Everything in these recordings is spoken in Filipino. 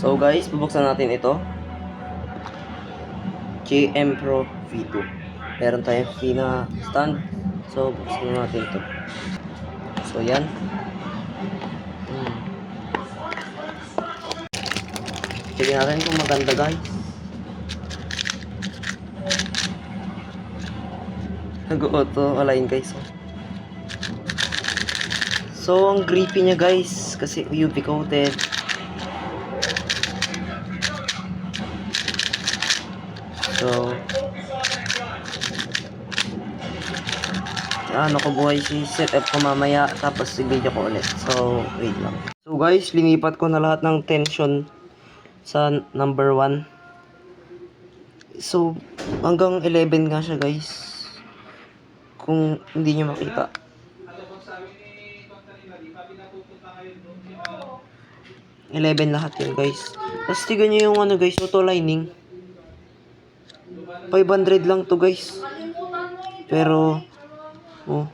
So guys, bubuksan natin ito. JM Pro V2. Meron tayong free na stand. So buksan natin ito. So yan. Tignan natin kung maganda guys. Nag-auto align guys. So ang grippy niya guys kasi UV coated. So ano ko buhay si setup ko mamaya tapos i-video ko ulit. So wait lang. So guys, linipat ko na lahat ng tension sa number 1. So hanggang 11 nga siya guys. Kung hindi niyo makita. $11 lahat yun guys. Tapos tignan nyo yung ano guys, auto lining. 500 lang to guys. Pero oh,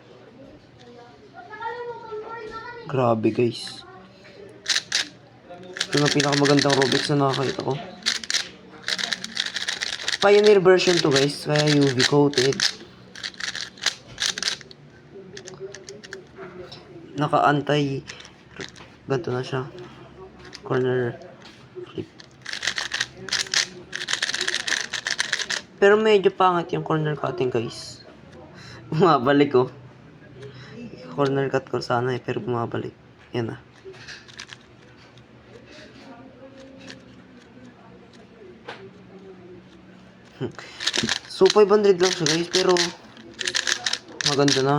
grabe guys. Ito na pinakamagandang Rolex na nakakita ko. Pioneer version to guys, kaya UV coated. Naka-anti ganito na siya. Corner flip. Pero medyo pangit yung corner cutting guys. Bumabalik oh. Corner cut ko sana pero bumabalik. Yan ah. So 500 lang siya guys pero maganda na.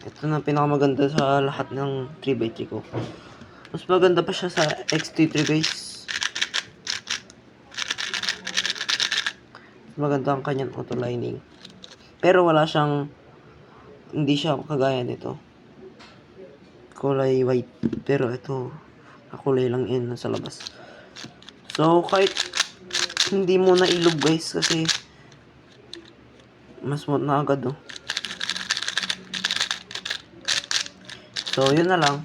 Ito na pinakamaganda sa lahat ng 3x3 ko. Mas maganda pa siya sa X-T3 guys. Maganda ang kanyang auto lining. Pero wala siyang, hindi siya kagaya nito. Kulay white. Pero ito, kulay lang yun sa labas. So kahit hindi mo na ilog guys kasi mas smooth na agad oh. So yun na lang.